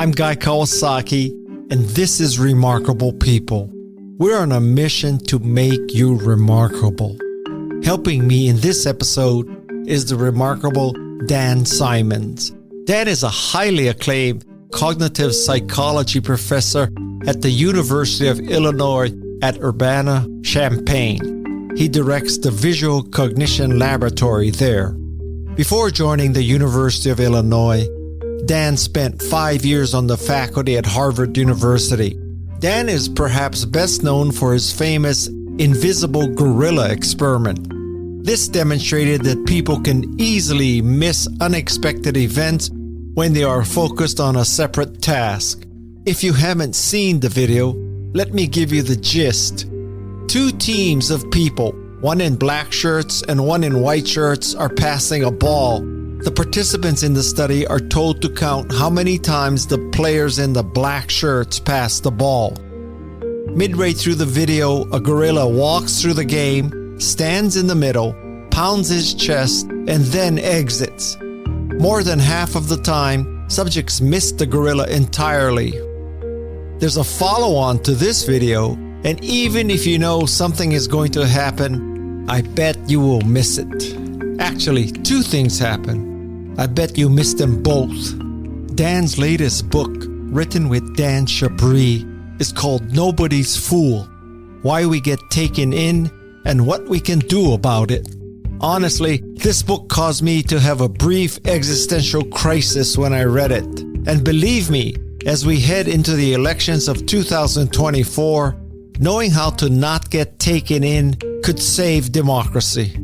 I'm Guy Kawasaki, and this is Remarkable People. We're on a mission to make you remarkable. Helping me in this episode is the remarkable Dan Simons. Dan is a highly acclaimed cognitive psychology professor at the University of Illinois at Urbana-Champaign. He directs the Visual Cognition Laboratory there. Before joining the University of Illinois, Dan spent 5 years on the faculty at Harvard University. Dan is perhaps best known for his famous invisible gorilla experiment. This demonstrated that people can easily miss unexpected events when they are focused on a separate task. If you haven't seen the video, let me give you the gist. Two teams of people, one in black shirts and one in white shirts, are passing a ball. The participants in the study are told to count how many times the players in the black shirts pass the ball. Midway through the video, a gorilla walks through the game, stands in the middle, pounds his chest, and then exits. More than half of the time, subjects miss the gorilla entirely. There's a follow-on to this video, and even if you know something is going to happen, I bet you will miss it. Actually, two things happen. I bet you missed them both. Dan's latest book, written with Dan Chabris, is called Nobody's Fool: Why We Get Taken In and What We Can Do About It. Honestly, this book caused me to have a brief existential crisis when I read it. And believe me, as we head into the elections of 2024, knowing how to not get taken in could save democracy.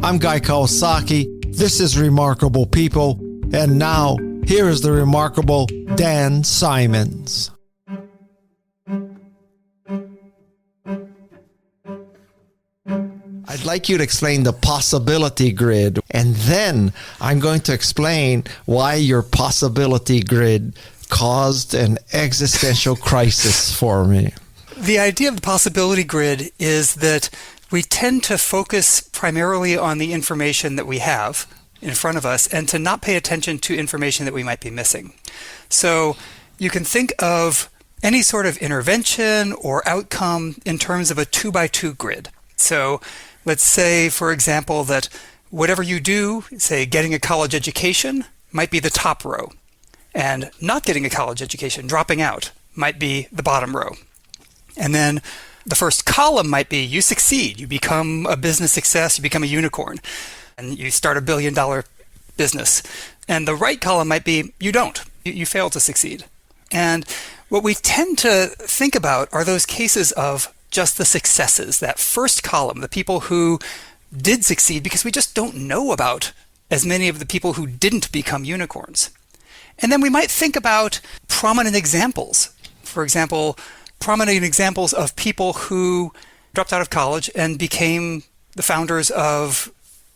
I'm Guy Kawasaki. This is Remarkable People. And now, here is the remarkable Dan Simons. I'd like you to explain the possibility grid, and then I'm going to explain why your possibility grid caused an existential crisis for me. The idea of the possibility grid is that we tend to focus primarily on the information that we have in front of us and to not pay attention to information that we might be missing. So you can think of any sort of intervention or outcome in terms of a 2x2 grid. So let's say, for example, that whatever you do, say getting a college education, might be the top row, and not getting a college education, dropping out, might be the bottom row. And then the first column might be you succeed, you become a business success, you become a unicorn, and you start $1 billion business. And the right column might be you don't, you fail to succeed. And what we tend to think about are those cases of just the successes, that first column, the people who did succeed, because we just don't know about as many of the people who didn't become unicorns. And then we might think about prominent examples. For example, prominent examples of people who dropped out of college and became the founders of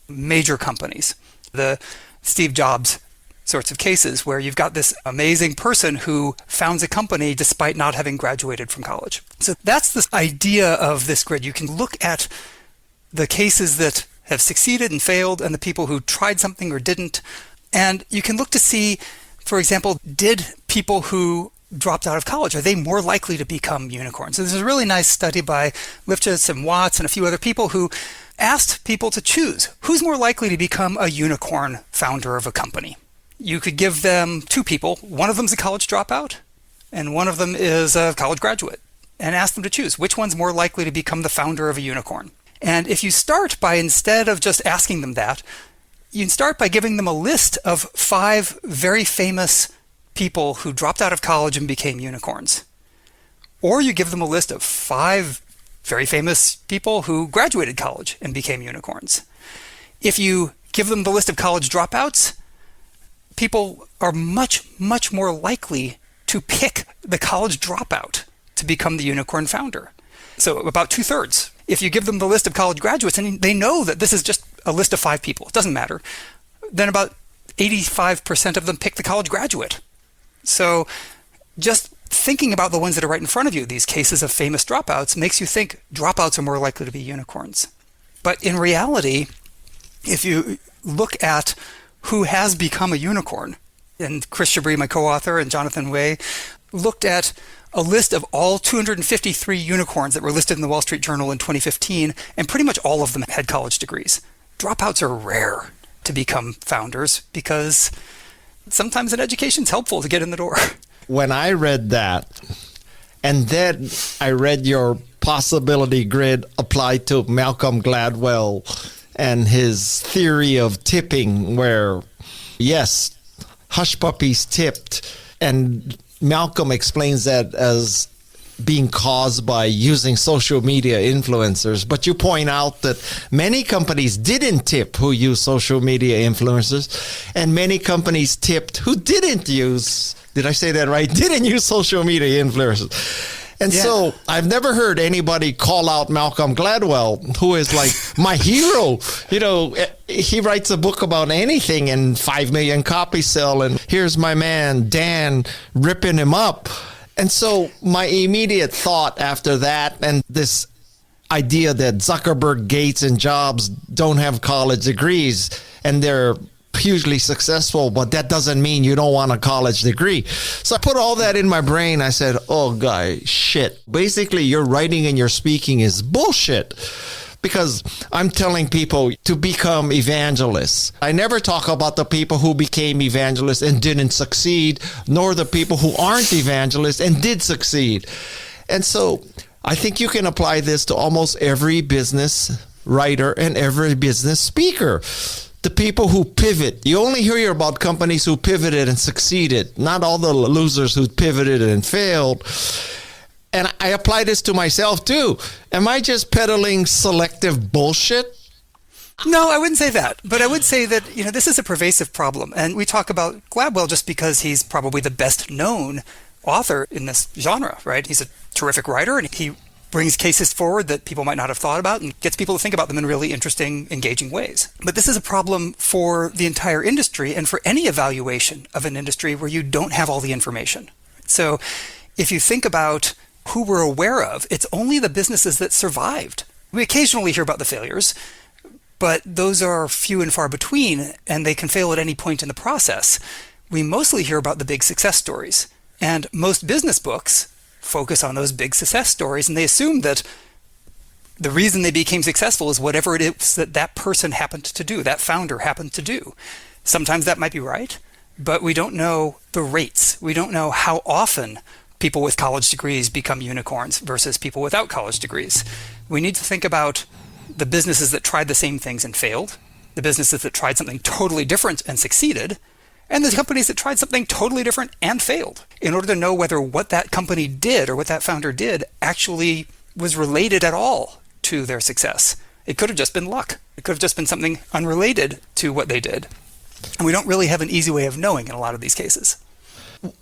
major companies. The Steve Jobs sorts of cases where you've got this amazing person who founds a company despite not having graduated from college. So that's this idea of this grid. You can look at the cases that have succeeded and failed and the people who tried something or didn't. And you can look to see, for example, did people who dropped out of college, are they more likely to become unicorns? So there's a really nice study by Lifshitz and Watts and a few other people who asked people to choose who's more likely to become a unicorn founder of a company. You could give them two people. One of them's a college dropout, and one of them is a college graduate, and ask them to choose which one's more likely to become the founder of a unicorn. And if you start by, instead of just asking them that, you can start by giving them a list of 5 very famous people who dropped out of college and became unicorns. Or you give them a list of 5 very famous people who graduated college and became unicorns. If you give them the list of college dropouts, people are much, much more likely to pick the college dropout to become the unicorn founder. So about 2/3. If you give them the list of college graduates and they know that this is just a list of 5 people, it doesn't matter, then about 85% of them pick the college graduate. So just thinking about the ones that are right in front of you, these cases of famous dropouts, makes you think dropouts are more likely to be unicorns. But in reality, if you look at who has become a unicorn, and Chris Chabris, my co-author, and Jonathan Way looked at a list of all 253 unicorns that were listed in the Wall Street Journal in 2015, and pretty much all of them had college degrees. Dropouts are rare to become founders because sometimes an education's helpful to get in the door. When I read that, and then I read your possibility grid applied to Malcolm Gladwell and his theory of tipping, where, yes, hush puppies tipped, and Malcolm explains that as being caused by using social media influencers. But you point out that many companies didn't tip who use social media influencers, and many companies tipped who didn't use, did I say that right? Didn't use social media influencers. And so I've never heard anybody call out Malcolm Gladwell, who is like my hero. You know, he writes a book about anything and 5 million copies sell. And here's my man, Dan, ripping him up. And so my immediate thought after that, and this idea that Zuckerberg, Gates, and Jobs don't have college degrees and they're hugely successful, but that doesn't mean you don't want a college degree. So I put all that in my brain. I said, oh, guy, shit. Basically, your writing and your speaking is bullshit, because I'm telling people to become evangelists. I never talk about the people who became evangelists and didn't succeed, nor the people who aren't evangelists and did succeed. And so I think you can apply this to almost every business writer and every business speaker. The people who pivot. You only hear about companies who pivoted and succeeded, not all the losers who pivoted and failed. And I apply this to myself too. Am I just peddling selective bullshit? No, I wouldn't say that. But I would say that, this is a pervasive problem. And we talk about Gladwell just because he's probably the best known author in this genre, right? He's a terrific writer, and he brings cases forward that people might not have thought about and gets people to think about them in really interesting, engaging ways. But this is a problem for the entire industry and for any evaluation of an industry where you don't have all the information. So if you think about who we're aware of, it's only the businesses that survived. We occasionally hear about the failures, but those are few and far between, and they can fail at any point in the process. We mostly hear about the big success stories, and most business books focus on those big success stories, and they assume that the reason they became successful is whatever it is that that person happened to do, that founder happened to do. Sometimes that might be right, but we don't know the rates. We don't know how often people with college degrees become unicorns versus people without college degrees. We need to think about the businesses that tried the same things and failed, the businesses that tried something totally different and succeeded, and the companies that tried something totally different and failed, in order to know whether what that company did or what that founder did actually was related at all to their success. It could have just been luck. It could have just been something unrelated to what they did. And we don't really have an easy way of knowing in a lot of these cases.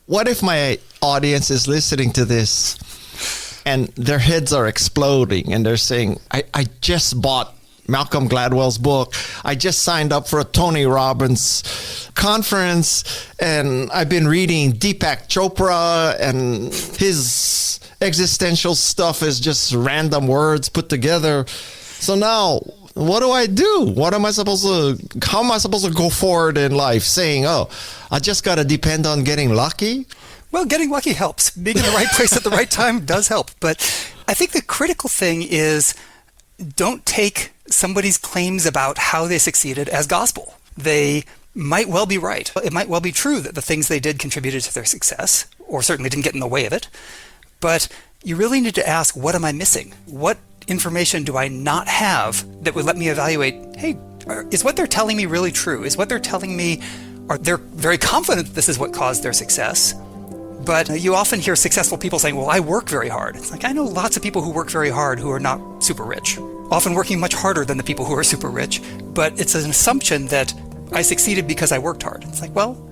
What if my audience is listening to this and their heads are exploding and they're saying, I just bought Malcolm Gladwell's book. I just signed up for a Tony Robbins conference, and I've been reading Deepak Chopra, and his existential stuff is just random words put together. So now, what do I do? How am I supposed to go forward in life saying, oh, I just got to depend on getting lucky? Well, getting lucky helps. Being in the right place at the right time does help. But I think the critical thing is, don't take somebody's claims about how they succeeded as gospel. They might well be right. It might well be true that the things they did contributed to their success, or certainly didn't get in the way of it. But you really need to ask, what am I missing? What information do I not have that would let me evaluate, hey, is what they're telling me really true? Is what they're telling me, are they very confident that this is what caused their success? But you often hear successful people saying, well, I work very hard. It's like, I know lots of people who work very hard who are not super rich, often working much harder than the people who are super rich. But it's an assumption that I succeeded because I worked hard. It's like, well,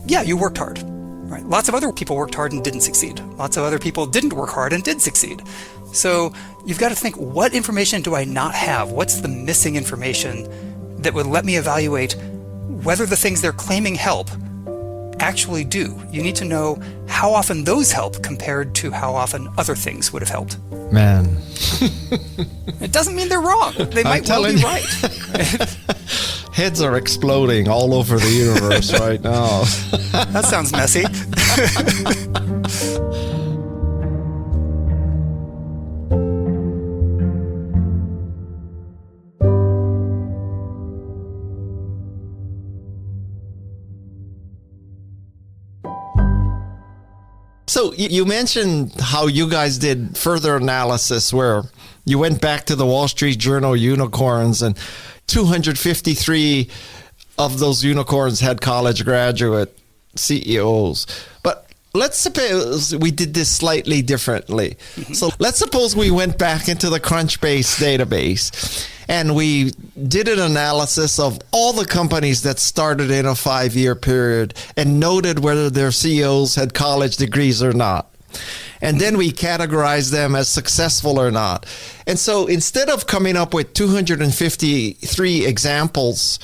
yeah, you worked hard. Right? Lots of other people worked hard and didn't succeed. Lots of other people didn't work hard and did succeed. So you've got to think, what information do I not have? What's the missing information that would let me evaluate whether the things they're claiming help actually do? You need to know how often those help compared to how often other things would have helped. Man. It doesn't mean they're wrong. They might well be right. Heads are exploding all over the universe right now. That sounds messy. So you mentioned how you guys did further analysis where you went back to the Wall Street Journal unicorns, and 253 of those unicorns had college graduate CEOs. But let's suppose we did this slightly differently. Mm-hmm. So let's suppose we went back into the Crunchbase database and we did an analysis of all the companies that started in a 5-year period and noted whether their CEOs had college degrees or not. And then we categorize them as successful or not. And so instead of coming up with 253 examples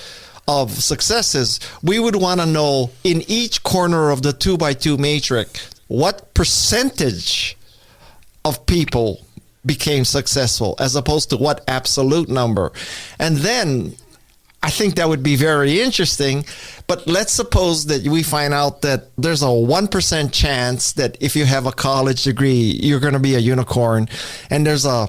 of successes, we would want to know in each corner of the 2x2 matrix, what percentage of people became successful as opposed to what absolute number. And then I think that would be very interesting. But let's suppose that we find out that there's a 1% chance that if you have a college degree, you're going to be a unicorn. And there's a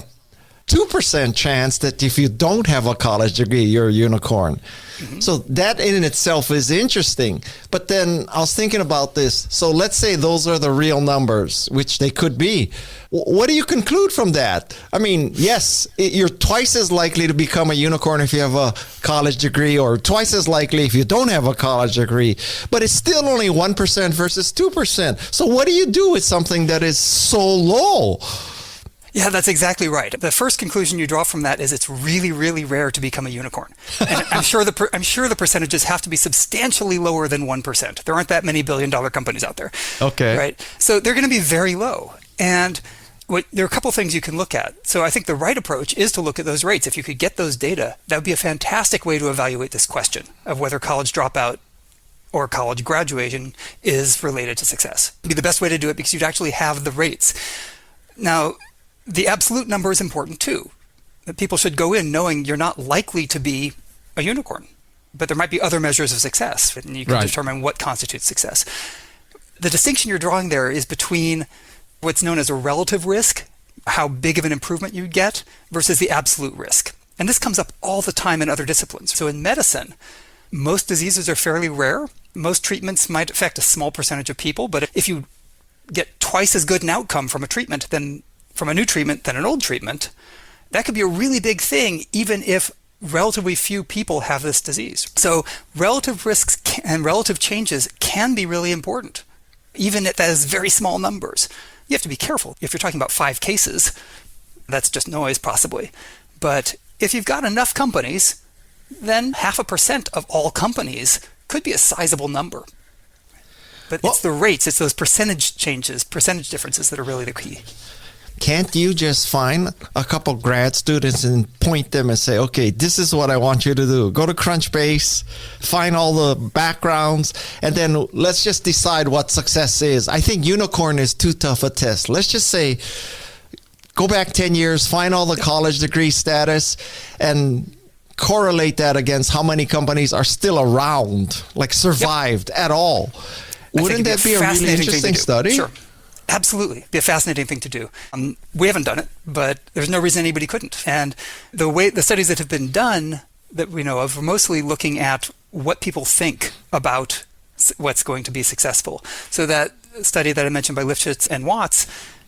2% chance that if you don't have a college degree, you're a unicorn. Mm-hmm. So that in itself is interesting. But then I was thinking about this. So let's say those are the real numbers, which they could be. What do you conclude from that? I mean, yes, you're twice as likely to become a unicorn if you have a college degree, or twice as likely if you don't have a college degree. But it's still only 1% versus 2%. So what do you do with something that is so low? Yeah, that's exactly right. The first conclusion you draw from that is it's really, really rare to become a unicorn. And I'm sure the percentages have to be substantially lower than 1%. There aren't that many billion-dollar companies out there. Okay. Right? So they're going to be very low. And there are a couple things you can look at. So I think the right approach is to look at those rates. If you could get those data, that would be a fantastic way to evaluate this question of whether college dropout or college graduation is related to success. It would be the best way to do it because you'd actually have the rates. Now, the absolute number is important too. That people should go in knowing you're not likely to be a unicorn, but there might be other measures of success, and you can determine what constitutes success. The distinction you're drawing there is between what's known as a relative risk, how big of an improvement you get, versus the absolute risk. And this comes up all the time in other disciplines. So in medicine, most diseases are fairly rare. Most treatments might affect a small percentage of people, but if you get twice as good an outcome from a new treatment than an old treatment, that could be a really big thing, even if relatively few people have this disease. So relative risks and relative changes can be really important, even at those very small numbers. You have to be careful. If you're talking about 5 cases, that's just noise possibly. But if you've got enough companies, then 0.5% of all companies could be a sizable number. But it's the rates, it's those percentage changes, percentage differences that are really the key. Can't you just find a couple grad students and point them and say, okay, this is what I want you to do. Go to Crunchbase, find all the backgrounds, and then let's just decide what success is. I think unicorn is too tough a test. Let's just say, go back 10 years, find all the college degree status, and correlate that against how many companies are still around, like survived at all. Wouldn't that be a really interesting study? Sure. Absolutely. Be a fascinating thing to do. We haven't done it, but there's no reason anybody couldn't. And the studies that have been done that we know of are mostly looking at what people think about what's going to be successful. So that study that I mentioned by Lifshitz and Watts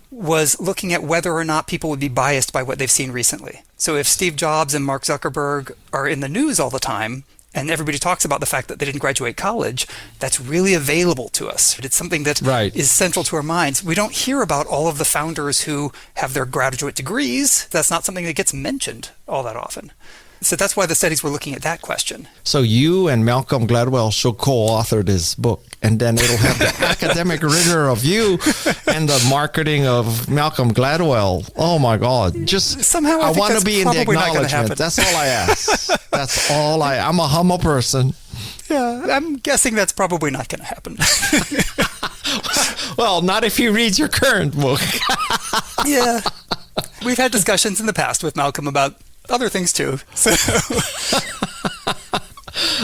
was looking at whether or not people would be biased by what they've seen recently. So if Steve Jobs and Mark Zuckerberg are in the news all the time, and everybody talks about the fact that they didn't graduate college, that's really available to us. It's something that is central to our minds. We don't hear about all of the founders who have their graduate degrees. That's not something that gets mentioned all that often. So that's why the studies were looking at that question. So you and Malcolm Gladwell should co-author this book, and then it'll have the academic rigor of you and the marketing of Malcolm Gladwell. Oh my God! Just somehow I want to be in the acknowledgement. That's all I ask. That's all I'm a humble person. Yeah, I'm guessing that's probably not going to happen. Well, not if he reads your current book. Yeah, we've had discussions in the past with Malcolm about other things too. So.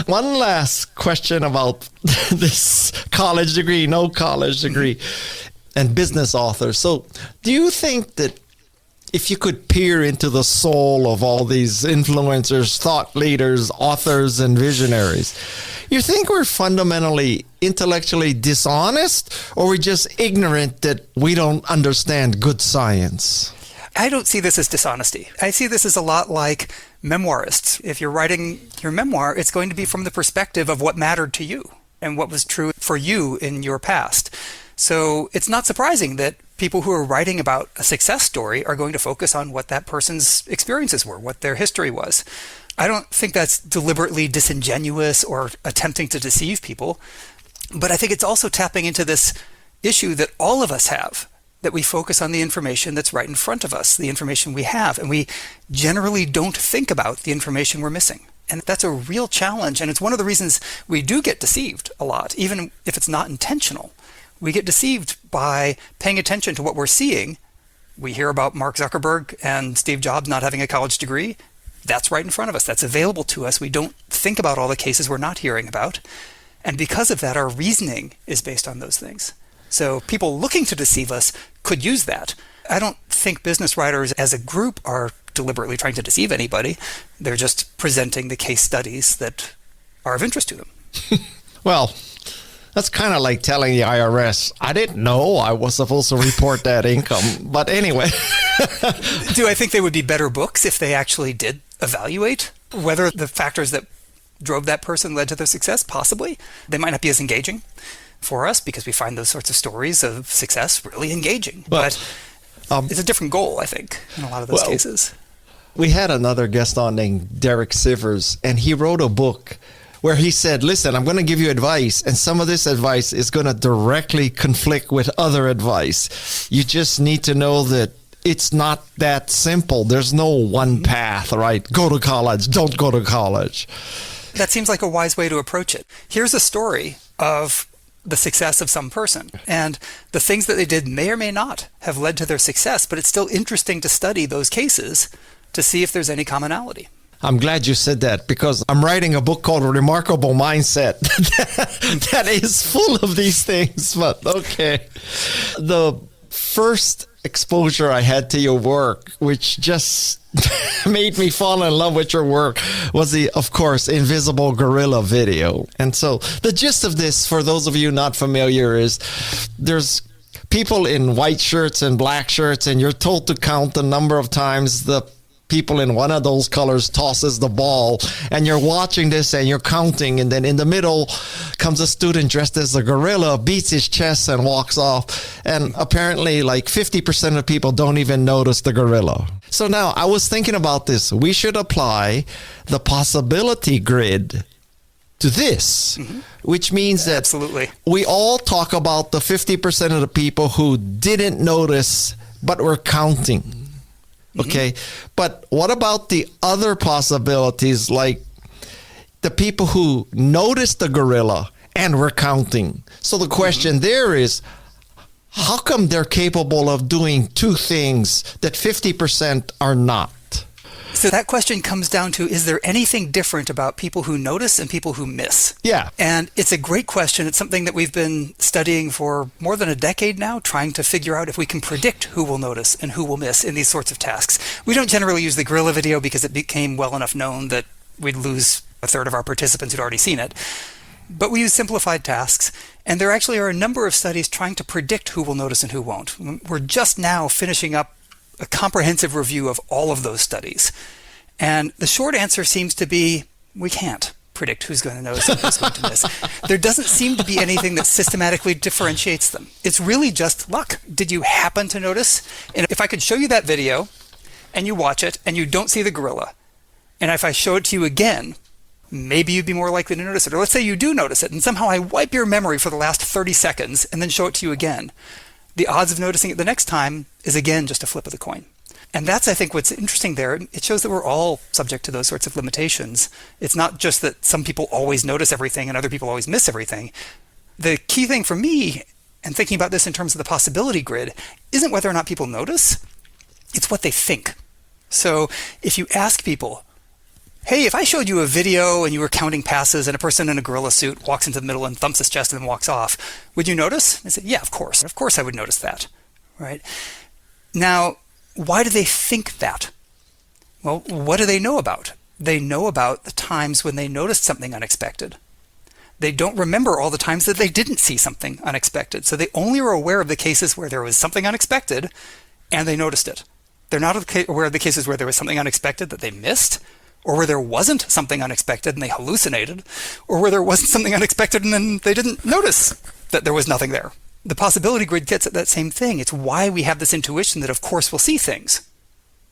One last question about this college degree, no college degree, and business authors. So do you think that if you could peer into the soul of all these influencers, thought leaders, authors, and visionaries, you think we're fundamentally intellectually dishonest, or we're just ignorant that we don't understand good science? I don't see this as dishonesty. I see this as a lot like memoirists. If you're writing your memoir, it's going to be from the perspective of what mattered to you and what was true for you in your past. So it's not surprising that people who are writing about a success story are going to focus on what that person's experiences were, what their history was. I don't think that's deliberately disingenuous or attempting to deceive people, but I think it's also tapping into this issue that all of us have, that we focus on the information that's right in front of us, the information we have, and we generally don't think about the information we're missing. And that's a real challenge, and it's one of the reasons we do get deceived a lot, even if it's not intentional. We get deceived by paying attention to what we're seeing. We hear about Mark Zuckerberg and Steve Jobs not having a college degree. That's right in front of us. That's available to us. We don't think about all the cases we're not hearing about. And because of that, our reasoning is based on those things. So people looking to deceive us could use that. I don't think business writers as a group are deliberately trying to deceive anybody. They're just presenting the case studies that are of interest to them. Well, that's kind of like telling the IRS, I didn't know I was supposed to report that income. But anyway. Do I think they would be better books if they actually did evaluate whether the factors that drove that person led to their success? Possibly. They might not be as engaging for us because we find those sorts of stories of success really engaging. But it's a different goal, I think, in a lot of those cases. We had another guest on named Derek Sivers, and he wrote a book where he said, listen, I'm going to give you advice, and some of this advice is going to directly conflict with other advice. You just need to know that it's not that simple. There's no one path, right? Go to college, don't go to college. That seems like a wise way to approach it. Here's a story of the success of some person, and the things that they did may or may not have led to their success, but it's still interesting to study those cases to see if there's any commonality. I'm glad you said that, because I'm writing a book called Remarkable Mindset that is full of these things. But okay. The first exposure I had to your work, which just made me fall in love with your work, was the, of course, Invisible Gorilla video. And so the gist of this, for those of you not familiar, is there's people in white shirts and black shirts, and you're told to count the number of times the people in one of those colors tosses the ball, and you're watching this and you're counting, and then in the middle comes a student dressed as a gorilla, beats his chest and walks off, and apparently like 50% of people don't even notice the gorilla. So now I was thinking about this. We should apply the possibility grid to this, which means that absolutely, we all talk about the 50% of the people who didn't notice but were counting. Okay, but what about the other possibilities, like the people who noticed the gorilla and were counting? So the question there is, how come they're capable of doing two things that 50% are not? So that question comes down to, is there anything different about people who notice and people who miss? Yeah. And it's a great question. It's something that we've been studying for more than a decade now, trying to figure out if we can predict who will notice and who will miss in these sorts of tasks. We don't generally use the gorilla video because it became well enough known that we'd lose a third of our participants who'd already seen it. But we use simplified tasks, and there actually are a number of studies trying to predict who will notice and who won't. We're just now finishing up a comprehensive review of all of those studies. And the short answer seems to be, we can't predict who's going to notice and who's going to miss. There doesn't seem to be anything that systematically differentiates them. It's really just luck. Did you happen to notice? And if I could show you that video, and you watch it, and you don't see the gorilla, and if I show it to you again, maybe you'd be more likely to notice it. Or let's say you do notice it, and somehow I wipe your memory for the last 30 seconds, and then show it to you again. The odds of noticing it the next time is, again, just a flip of the coin. And that's, I think, what's interesting there. It shows that we're all subject to those sorts of limitations. It's not just that some people always notice everything and other people always miss everything. The key thing for me, and thinking about this in terms of the possibility grid, isn't whether or not people notice. It's what they think. So if you ask people, hey, if I showed you a video and you were counting passes and a person in a gorilla suit walks into the middle and thumps his chest and then walks off, would you notice? I said, yeah, of course. Of course I would notice that, right? Now, why do they think that? Well, what do they know about? They know about the times when they noticed something unexpected. They don't remember all the times that they didn't see something unexpected. So they only are aware of the cases where there was something unexpected and they noticed it. They're not aware of the cases where there was something unexpected that they missed, or where there wasn't something unexpected and they hallucinated, or where there wasn't something unexpected and then they didn't notice that there was nothing there. The possibility grid gets at that same thing. It's why we have this intuition that of course we'll see things,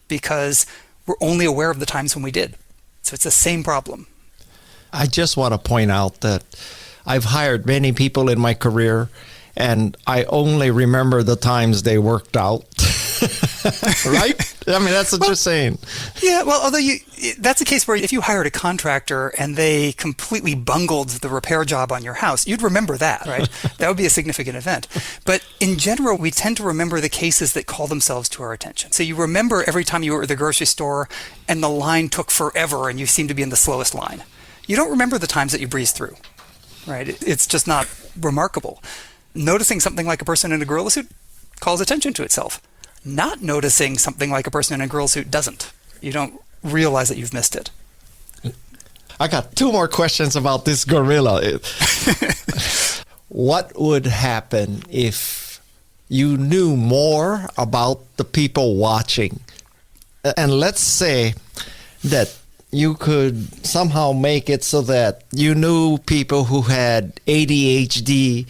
because we're only aware of the times when we did. So it's the same problem. I just want to point out that I've hired many people in my career, and I only remember the times they worked out. Right? I mean, that's what you're saying. Yeah, well, although that's a case where if you hired a contractor and they completely bungled the repair job on your house, you'd remember that, right? That would be a significant event. But in general, we tend to remember the cases that call themselves to our attention. So you remember every time you were at the grocery store and the line took forever and you seemed to be in the slowest line. You don't remember the times that you breezed through, right? It's just not remarkable. Noticing something like a person in a gorilla suit calls attention to itself. Not noticing something like a person in a gorilla suit doesn't. You don't realize that you've missed it. I got two more questions about this gorilla. What would happen if you knew more about the people watching? And let's say that you could somehow make it so that you knew people who had ADHD,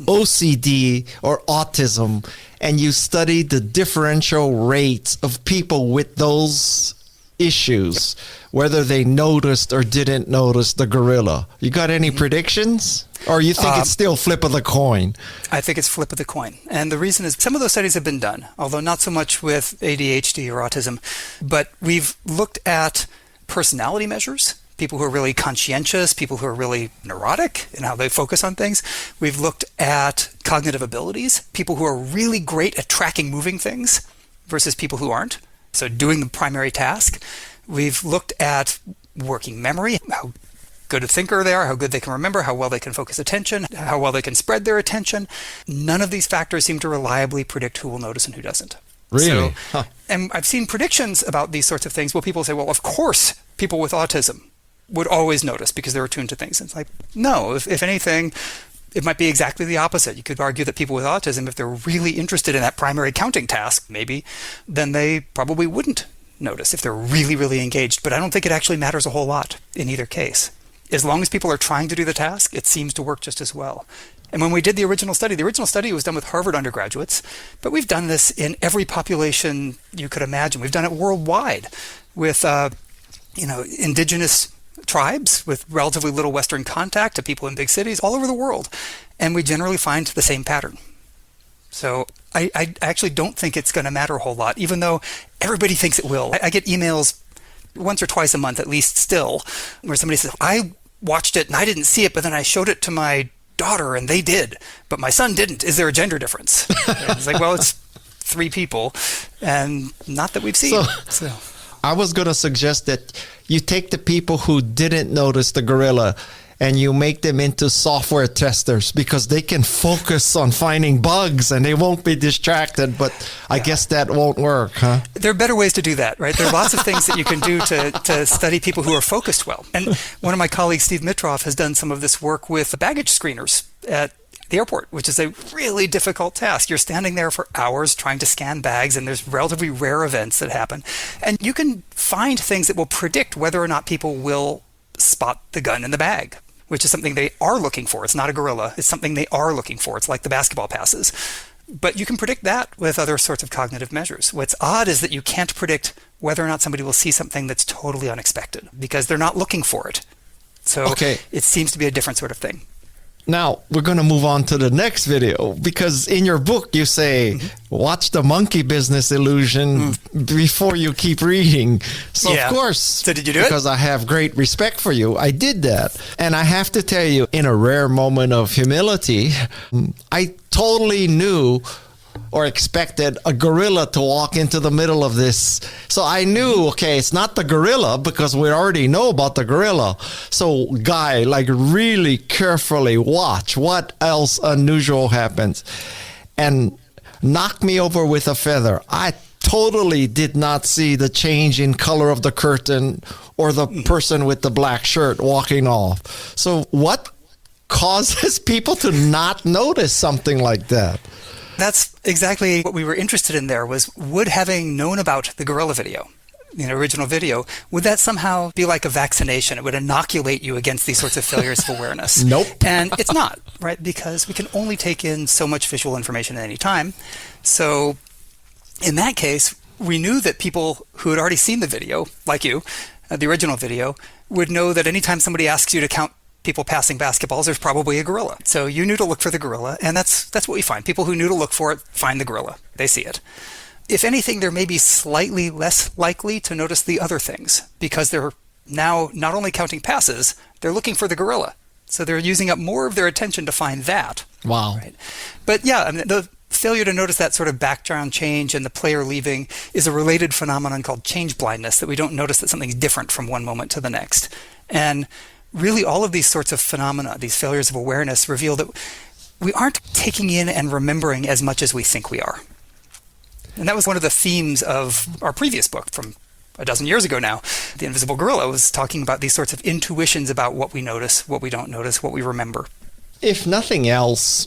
OCD, or autism, and you studied the differential rates of people with those issues, whether they noticed or didn't notice the gorilla. You got any predictions? Or you think it's still flip of the coin? I think it's flip of the coin. And the reason is some of those studies have been done, although not so much with ADHD or autism. But we've looked at personality measures, people who are really conscientious, people who are really neurotic in how they focus on things. We've looked at cognitive abilities, people who are really great at tracking moving things versus people who aren't, so doing the primary task. We've looked at working memory, how good a thinker they are, how good they can remember, how well they can focus attention, how well they can spread their attention. None of these factors seem to reliably predict who will notice and who doesn't. Really? So, and I've seen predictions about these sorts of things where people say, well, of course, people with autism would always notice because they're attuned to things. And it's like, no, if anything, it might be exactly the opposite. You could argue that people with autism, if they're really interested in that primary counting task, maybe, then they probably wouldn't notice if they're really, really engaged. But I don't think it actually matters a whole lot in either case. As long as people are trying to do the task, it seems to work just as well. And when we did the original study was done with Harvard undergraduates, but we've done this in every population you could imagine. We've done it worldwide with, indigenous tribes with relatively little Western contact to people in big cities all over the world. And we generally find the same pattern. So I actually don't think it's going to matter a whole lot, even though everybody thinks it will. I get emails once or twice a month, at least still, where somebody says, I watched it and I didn't see it, but then I showed it to my daughter and they did, but my son didn't. Is there a gender difference? It's like, well, it's 3 people, and not that we've seen. So I was going to suggest that you take the people who didn't notice the gorilla and you make them into software testers, because they can focus on finding bugs and they won't be distracted. But I guess that won't work, huh? There are better ways to do that, right? There are lots of things that you can do to study people who are focused well. And one of my colleagues, Steve Mitroff, has done some of this work with baggage screeners at the airport, which is a really difficult task. You're standing there for hours trying to scan bags, and there's relatively rare events that happen. And you can find things that will predict whether or not people will spot the gun in the bag, which is something they are looking for. It's not a gorilla. It's something they are looking for. It's like the basketball passes. But you can predict that with other sorts of cognitive measures. What's odd is that you can't predict whether or not somebody will see something that's totally unexpected, because they're not looking for it. So It seems to be a different sort of thing. Now, we're going to move on to the next video, because in your book, you say, watch the monkey business illusion before you keep reading. So, of course, so did you do because I have great respect for you, I did that. And I have to tell you, in a rare moment of humility, I totally knew or expected a gorilla to walk into the middle of this. So I knew, okay, it's not the gorilla because we already know about the gorilla. So Guy, like really carefully watch what else unusual happens and knock me over with a feather. I totally did not see the change in color of the curtain or the person with the black shirt walking off. So what causes people to not notice something like that? That's exactly what we were interested in there, was would having known about the gorilla video, the original video, would that somehow be like a vaccination? It would inoculate you against these sorts of failures of awareness. Nope. And it's not, right? Because we can only take in so much visual information at any time. So in that case, we knew that people who had already seen the video, like you, the original video, would know that anytime somebody asks you to count people passing basketballs, there's probably a gorilla. So you knew to look for the gorilla, and that's what we find. People who knew to look for it find the gorilla. They see it. If anything, they're maybe slightly less likely to notice the other things because they're now not only counting passes, they're looking for the gorilla. So they're using up more of their attention to find that. Wow. Right? But yeah, I mean, the failure to notice that sort of background change and the player leaving is a related phenomenon called change blindness, that we don't notice that something's different from one moment to the next. And really, all of these sorts of phenomena, these failures of awareness, reveal that we aren't taking in and remembering as much as we think we are. And that was one of the themes of our previous book from a dozen years ago now. The Invisible Gorilla was talking about these sorts of intuitions about what we notice, what we don't notice, what we remember. If nothing else,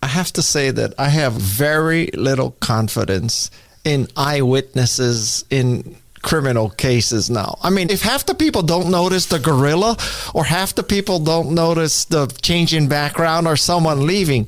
I have to say that I have very little confidence in eyewitnesses in criminal cases now. I mean, if half the people don't notice the gorilla or half the people don't notice the change in background or someone leaving,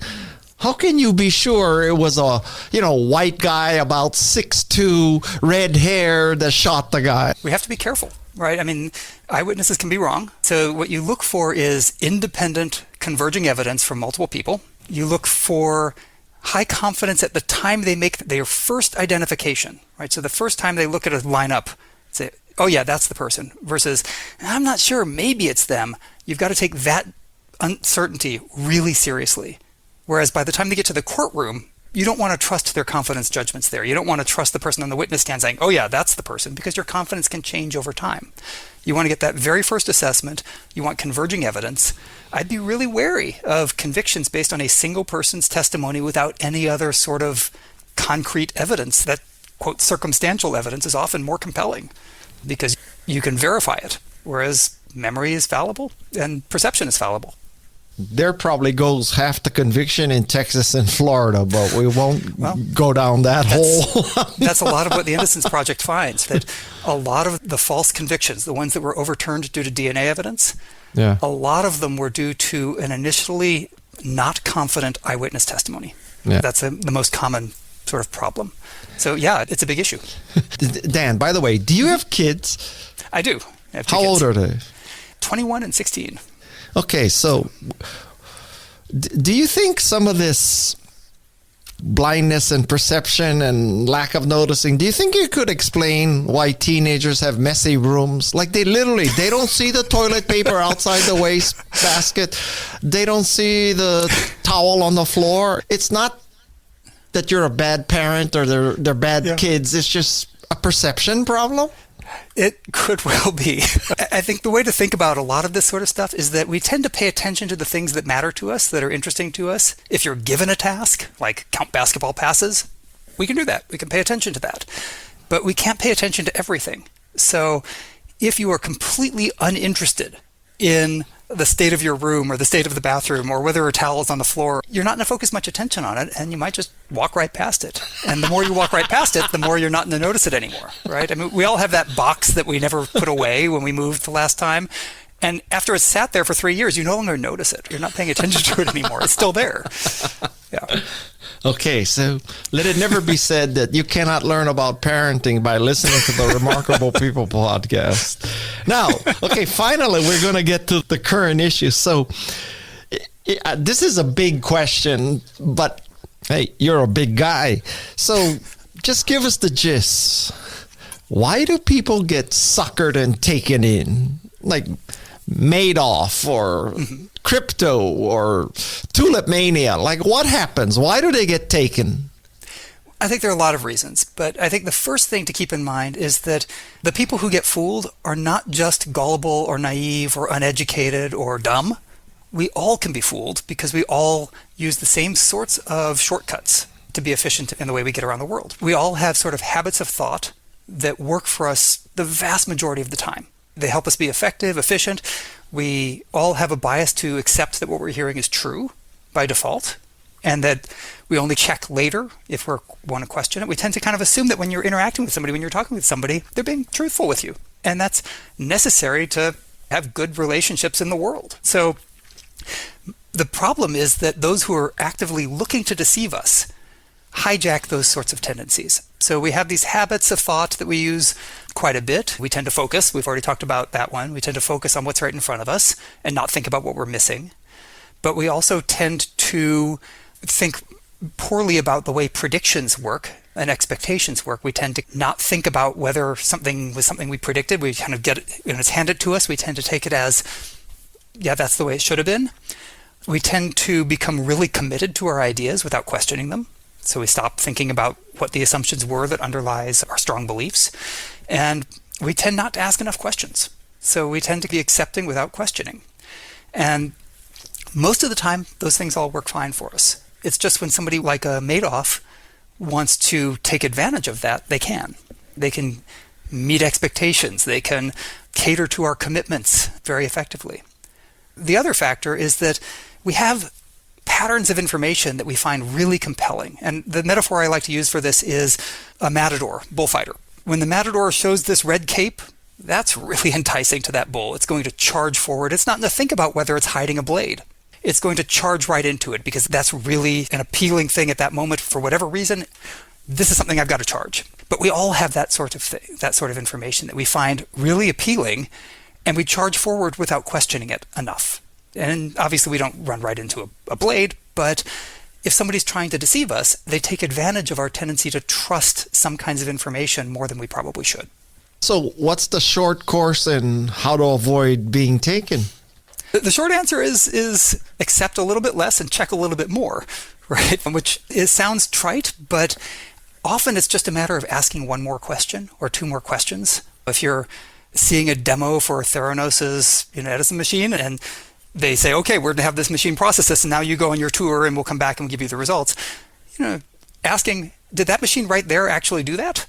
how can you be sure it was a, white guy about 6'2", red hair that shot the guy? We have to be careful, right? I mean, eyewitnesses can be wrong. So what you look for is independent, converging evidence from multiple people. You look for high confidence at the time they make their first identification, right? So the first time they look at a lineup, say, oh yeah, that's the person, versus, I'm not sure, maybe it's them. You've got to take that uncertainty really seriously. Whereas by the time they get to the courtroom, you don't want to trust their confidence judgments there. You don't want to trust the person on the witness stand saying, oh yeah, that's the person, because your confidence can change over time. You want to get that very first assessment. You want converging evidence. I'd be really wary of convictions based on a single person's testimony without any other sort of concrete evidence. That, quote, circumstantial evidence is often more compelling because you can verify it, whereas memory is fallible and perception is fallible. There probably goes half the conviction in Texas and Florida, but we won't go down that hole. That's a lot of what the Innocence Project finds, that a lot of the false convictions, the ones that were overturned due to DNA evidence, a lot of them were due to an initially not confident eyewitness testimony. Yeah. That's the most common sort of problem. So yeah, it's a big issue. Dan, by the way, do you have kids? I do. I have two How kids. old are they? 21 and 16. Okay, so do you think some of this blindness and perception and lack of noticing, do you think you could explain why teenagers have messy rooms? Like they don't see the toilet paper outside the waste basket. They don't see the towel on the floor. It's not that you're a bad parent or they're bad kids. It's just a perception problem. It could well be. I think the way to think about a lot of this sort of stuff is that we tend to pay attention to the things that matter to us, that are interesting to us. If you're given a task, like count basketball passes, we can do that. We can pay attention to that. But we can't pay attention to everything. So if you are completely uninterested in the state of your room or the state of the bathroom or whether a towel is on the floor, you're not going to focus much attention on it, and you might just walk right past it. And the more you walk right past it, the more you're not going to notice it anymore, right? I mean, we all have that box that we never put away when we moved the last time. And after it's sat there for 3 years, you no longer notice it. You're not paying attention to it anymore. It's still there. Yeah. Okay, so let it never be said that you cannot learn about parenting by listening to the Remarkable People podcast. Now, okay, finally, we're going to get to the current issue. So this is a big question, but hey, you're a big guy. So just give us the gist. Why do people get suckered and taken in? Like, Madoff or crypto or tulip mania? Like, what happens? Why do they get taken? I think there are a lot of reasons, but I think the first thing to keep in mind is that the people who get fooled are not just gullible or naive or uneducated or dumb. We all can be fooled because we all use the same sorts of shortcuts to be efficient in the way we get around the world. We all have sort of habits of thought that work for us the vast majority of the time. They help us be effective, efficient. We all have a bias to accept that what we're hearing is true by default, and that we only check later if we want to question it. We tend to kind of assume that when you're interacting with somebody, when you're talking with somebody, they're being truthful with you. And that's necessary to have good relationships in the world. So the problem is that those who are actively looking to deceive us hijack those sorts of tendencies. So we have these habits of thought that we use quite a bit. We tend to focus. We've already talked about that one. We tend to focus on what's right in front of us and not think about what we're missing. But we also tend to think poorly about the way predictions work and expectations work. We tend to not think about whether something was something we predicted. We kind of get it, when it's handed to us, we tend to take it as, yeah, that's the way it should have been. We tend to become really committed to our ideas without questioning them. So we stop thinking about what the assumptions were that underlies our strong beliefs. And we tend not to ask enough questions. So we tend to be accepting without questioning. And most of the time, those things all work fine for us. It's just when somebody like a Madoff wants to take advantage of that, they can. They can meet expectations. They can cater to our commitments very effectively. The other factor is that we have patterns of information that we find really compelling. And the metaphor I like to use for this is a matador, bullfighter. When the matador shows this red cape, that's really enticing to that bull. It's going to charge forward. It's not going to think about whether it's hiding a blade. It's going to charge right into it because that's really an appealing thing at that moment. For whatever reason, this is something I've got to charge. But we all have that sort of thing, that sort of information that we find really appealing, and we charge forward without questioning it enough. And obviously we don't run right into a blade, but if somebody's trying to deceive us, they take advantage of our tendency to trust some kinds of information more than we probably should. So what's the short course in how to avoid being taken? The short answer is accept a little bit less and check a little bit more, right? Which sounds trite, but often it's just a matter of asking one more question or two more questions. If you're seeing a demo for Theranos's Edison machine and they say, okay, we're going to have this machine process this, and now you go on your tour and we'll come back and we'll give you the results. Asking, did that machine right there actually do that?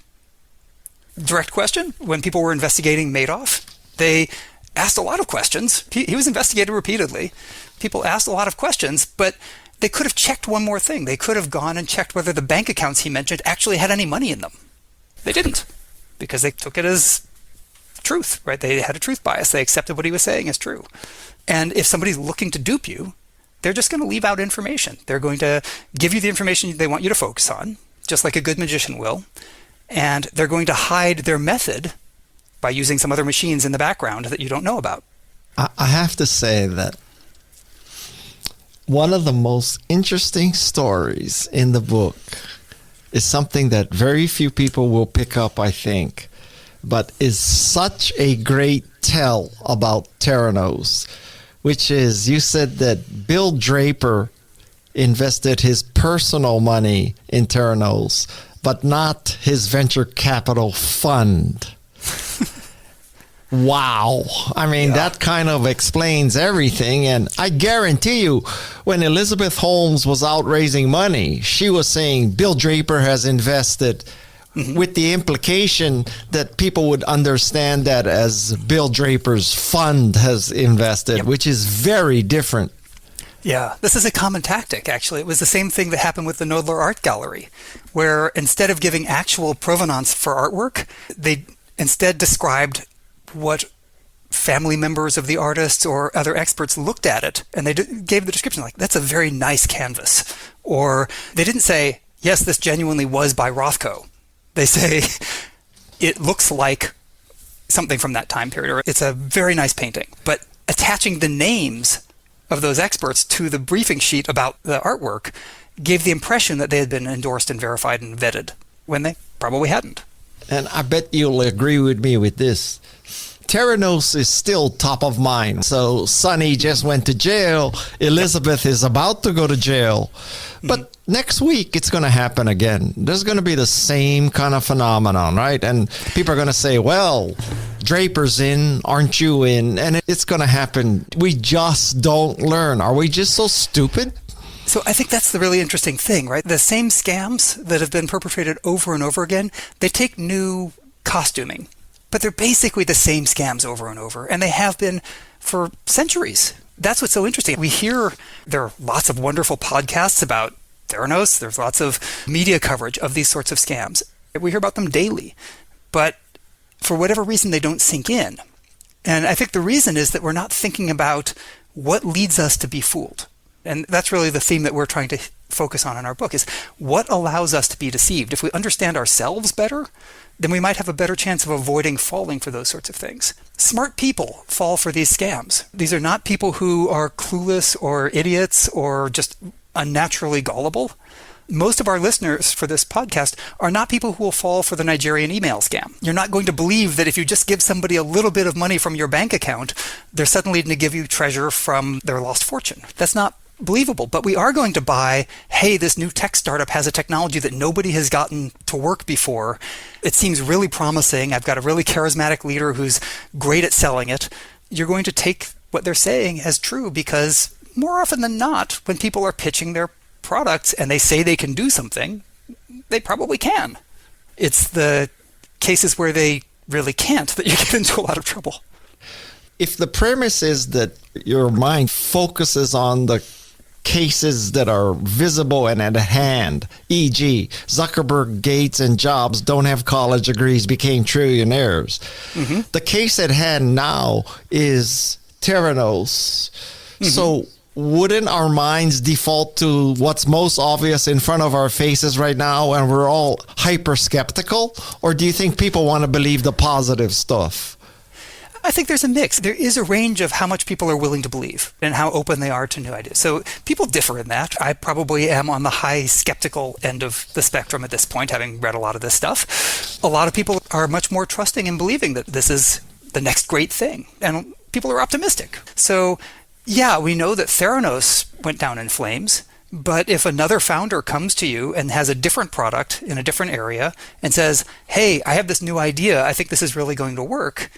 Direct question. When people were investigating Madoff, they asked a lot of questions. He was investigated repeatedly. People asked a lot of questions, but they could have checked one more thing. They could have gone and checked whether the bank accounts he mentioned actually had any money in them. They didn't, because they took it as truth, right? They had a truth bias. They accepted what he was saying as true. And if somebody's looking to dupe you, they're just going to leave out information. They're going to give you the information they want you to focus on, just like a good magician will. And they're going to hide their method by using some other machines in the background that you don't know about. I have to say that one of the most interesting stories in the book is something that very few people will pick up, I think, but is such a great tell about Theranos, which is, you said that Bill Draper invested his personal money in Theranos, but not his venture capital fund. Wow. I mean, that kind of explains everything. And I guarantee you, when Elizabeth Holmes was out raising money, she was saying Bill Draper has invested, with the implication that people would understand that as Bill Draper's fund has invested, which is very different. Yeah, this is a common tactic, actually. It was the same thing that happened with the Knoedler Art Gallery, where instead of giving actual provenance for artwork, they instead described what family members of the artists or other experts looked at it, and they gave the description like, that's a very nice canvas. Or they didn't say, yes, this genuinely was by Rothko. They say, it looks like something from that time period, or it's a very nice painting. But attaching the names of those experts to the briefing sheet about the artwork gave the impression that they had been endorsed and verified and vetted, when they probably hadn't. And I bet you'll agree with me with this. Theranos is still top of mind. So Sonny just went to jail. Elizabeth is about to go to jail. But next week, it's going to happen again. There's going to be the same kind of phenomenon, right? And people are going to say, well, Draper's in, aren't you in? And it's going to happen. We just don't learn. Are we just so stupid? So I think that's the really interesting thing, right? The same scams that have been perpetrated over and over again, they take new costuming, but they're basically the same scams over and over, and they have been for centuries. That's what's so interesting. We hear there are lots of wonderful podcasts about Theranos. There's lots of media coverage of these sorts of scams. We hear about them daily, but for whatever reason, they don't sink in. And I think the reason is that we're not thinking about what leads us to be fooled. And that's really the theme that we're trying to focus on in our book, is what allows us to be deceived. If we understand ourselves better, then we might have a better chance of avoiding falling for those sorts of things. Smart people fall for these scams. These are not people who are clueless or idiots or just unnaturally gullible. Most of our listeners for this podcast are not people who will fall for the Nigerian email scam. You're not going to believe that if you just give somebody a little bit of money from your bank account, they're suddenly going to give you treasure from their lost fortune. That's not believable. But we are going to buy, hey, this new tech startup has a technology that nobody has gotten to work before. It seems really promising. I've got a really charismatic leader who's great at selling it. You're going to take what they're saying as true, because more often than not, when people are pitching their products and they say they can do something, they probably can. It's the cases where they really can't that you get into a lot of trouble. If the premise is that your mind focuses on the cases that are visible and at hand, e.g., Zuckerberg, Gates, and Jobs don't have college degrees, became trillionaires. The case at hand now is Theranos. So wouldn't our minds default to what's most obvious in front of our faces right now, and we're all hyper skeptical? Or do you think people want to believe the positive stuff? I think there's a mix. There is a range of how much people are willing to believe and how open they are to new ideas. So people differ in that. I probably am on the high skeptical end of the spectrum at this point, having read a lot of this stuff. A lot of people are much more trusting and believing that this is the next great thing. And people are optimistic. So yeah, we know that Theranos went down in flames. But if another founder comes to you and has a different product in a different area and says, hey, I have this new idea, I think this is really going to work,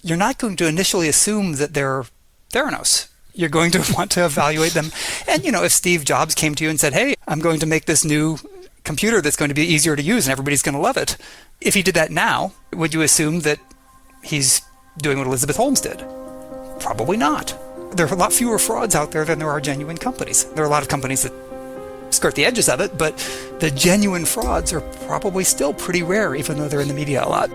you're not going to initially assume that they're Theranos. You're going to want to evaluate them. And, if Steve Jobs came to you and said, hey, I'm going to make this new computer that's going to be easier to use and everybody's going to love it. If he did that now, would you assume that he's doing what Elizabeth Holmes did? Probably not. There are a lot fewer frauds out there than there are genuine companies. There are a lot of companies that skirt the edges of it, but the genuine frauds are probably still pretty rare, even though they're in the media a lot.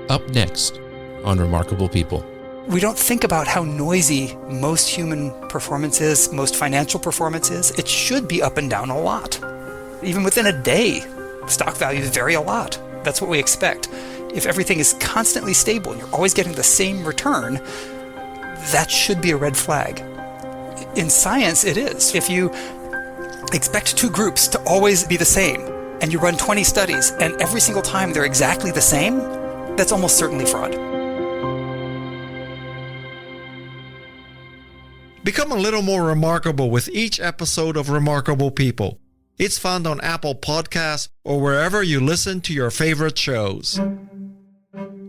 Up next on Remarkable People. We don't think about how noisy most human performance is, most financial performance is. It should be up and down a lot. Even within a day, stock values vary a lot. That's what we expect. If everything is constantly stable and you're always getting the same return, that should be a red flag. In science, it is. If you expect two groups to always be the same, and you run 20 studies, and every single time they're exactly the same, that's almost certainly fraud. Become a little more remarkable with each episode of Remarkable People. It's found on Apple Podcasts or wherever you listen to your favorite shows.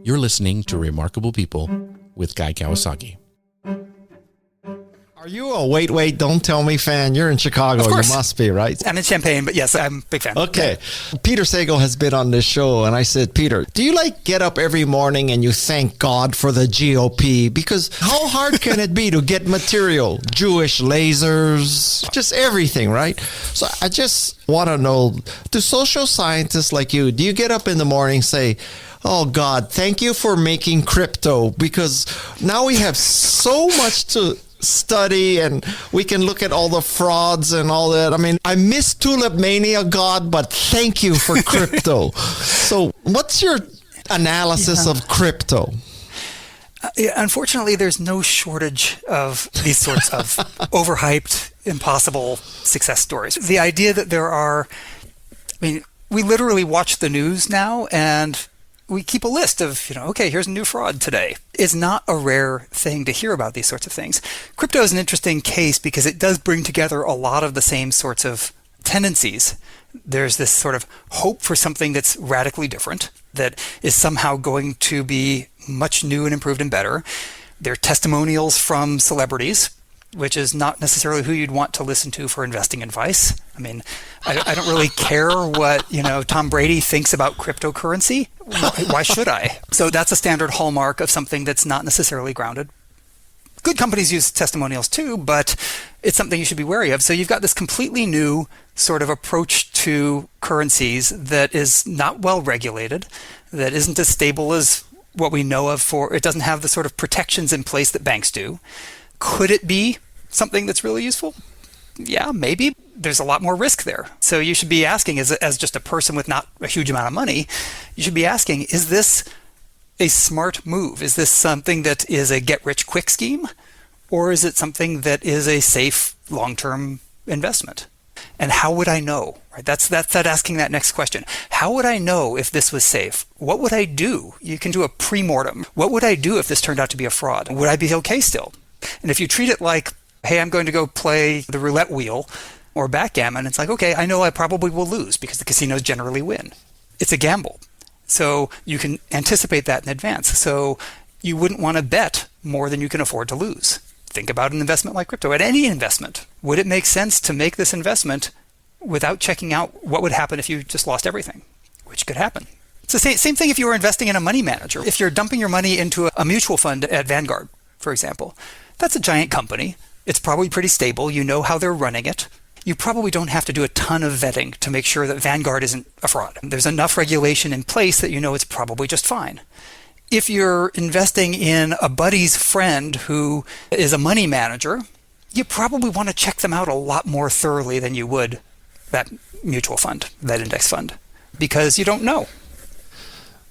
You're listening to Remarkable People with Guy Kawasaki. Are you a Wait, Don't Tell Me fan? You're in Chicago. Of course. You must be, right? I'm in Champaign, but yes, I'm a big fan. Okay. Peter Sagal has been on this show, and I said, Peter, do you get up every morning and you thank God for the GOP? Because how hard can it be to get material? Jewish lasers, just everything, right? So I just want to know, do social scientists like you, do you get up in the morning and say, oh, God, thank you for making crypto, because now we have so much to study and we can look at all the frauds and all that. I mean, I miss Tulip Mania, God, but thank you for crypto. So what's your analysis of crypto? Unfortunately, there's no shortage of these sorts of overhyped, impossible success stories. The idea that there are, we literally watch the news now, and we keep a list of, okay, here's a new fraud today. It's not a rare thing to hear about these sorts of things. Crypto is an interesting case because it does bring together a lot of the same sorts of tendencies. There's this sort of hope for something that's radically different, that is somehow going to be much new and improved and better. There are testimonials from celebrities, which is not necessarily who you'd want to listen to for investing advice. I mean, I don't really care what, Tom Brady thinks about cryptocurrency. Why should I? So that's a standard hallmark of something that's not necessarily grounded. Good companies use testimonials too, but it's something you should be wary of. So you've got this completely new sort of approach to currencies that is not well regulated, that isn't as stable as what we know of it doesn't have the sort of protections in place that banks do. Could it be something that's really useful? Yeah, maybe. There's a lot more risk there. So you should be asking, as just a person with not a huge amount of money, you should be asking, is this a smart move? Is this something that is a get-rich-quick scheme? Or is it something that is a safe long-term investment? And how would I know? Right? That's asking that next question. How would I know if this was safe? What would I do? You can do a pre-mortem. What would I do if this turned out to be a fraud? Would I be okay still? And if you treat it like, hey, I'm going to go play the roulette wheel or backgammon, it's like, okay, I know I probably will lose because the casinos generally win. It's a gamble. So you can anticipate that in advance. So you wouldn't want to bet more than you can afford to lose. Think about an investment like crypto. At any investment, would it make sense to make this investment without checking out what would happen if you just lost everything, which could happen? It's the same thing if you were investing in a money manager. If you're dumping your money into a mutual fund at Vanguard, for example, that's a giant company. It's probably pretty stable. You know how they're running it. You probably don't have to do a ton of vetting to make sure that Vanguard isn't a fraud. There's enough regulation in place that you know it's probably just fine. If you're investing in a buddy's friend who is a money manager, you probably want to check them out a lot more thoroughly than you would that mutual fund, that index fund, because you don't know.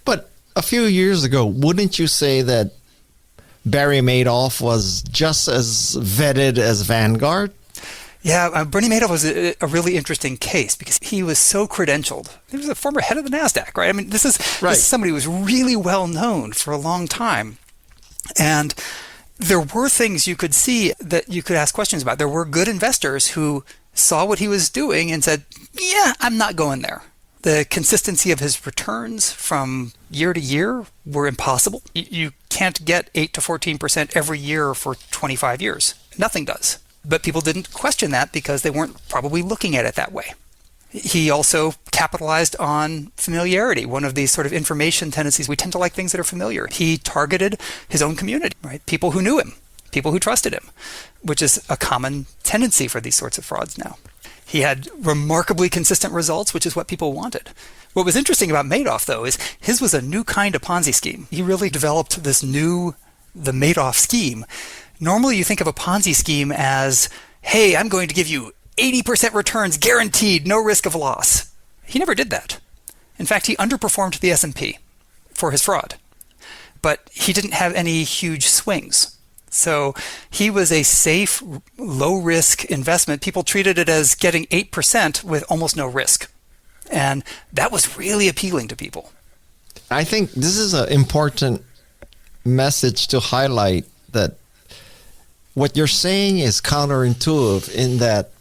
But a few years ago, wouldn't you say that Barry Madoff was just as vetted as Vanguard? Yeah, Bernie Madoff was a really interesting case because he was so credentialed. He was a former head of the NASDAQ, right? I mean, this is somebody who was really well known for a long time. And there were things you could see that you could ask questions about. There were good investors who saw what he was doing and said, yeah, I'm not going there. The consistency of his returns from year to year were impossible. You can't get 8 to 14% every year for 25 years. Nothing does. But people didn't question that because they weren't probably looking at it that way. He also capitalized on familiarity, one of these sort of information tendencies. We tend to like things that are familiar. He targeted his own community, right? People who knew him, people who trusted him, which is a common tendency for these sorts of frauds now. He had remarkably consistent results, which is what people wanted. What was interesting about Madoff, though, is his was a new kind of Ponzi scheme. He really developed the Madoff scheme. Normally, you think of a Ponzi scheme as, hey, I'm going to give you 80% returns guaranteed, no risk of loss. He never did that. In fact, he underperformed the S&P for his fraud. But he didn't have any huge swings. So he was a safe, low-risk investment. People treated it as getting 8% with almost no risk. And that was really appealing to people. I think this is an important message to highlight, that what you're saying is counterintuitive in that